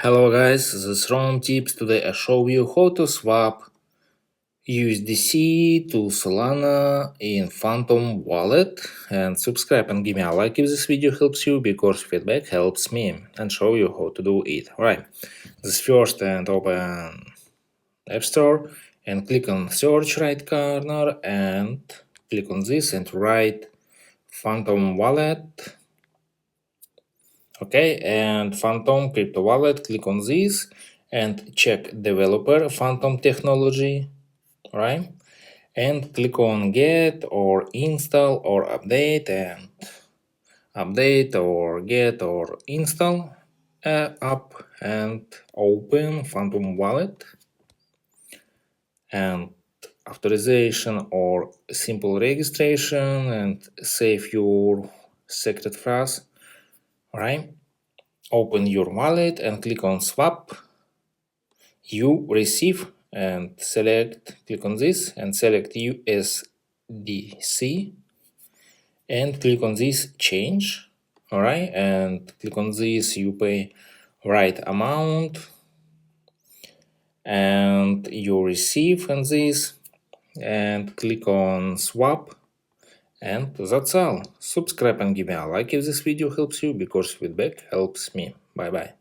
Hello guys, this is Ron Tips. Today I show you how to swap USDC to Solana in Phantom wallet, and subscribe and give me a like if this video helps you, because feedback helps me, and show you how to do it. Right, this first, and open App Store and click on search right corner and click on this and write Phantom wallet. Okay, and Phantom crypto wallet, click on this and check developer Phantom technology, right? And click on get or install or update, and update or get or install app, and open Phantom wallet and authorization or simple registration, and save your secret phrase, right? Open your wallet and click on swap. You receive and click on this and select USDC and click on this change. All right, and click on this, you pay right amount and you receive on this and click on swap. And that's all. Subscribe and give me a like if this video helps you, because feedback helps me. Bye bye.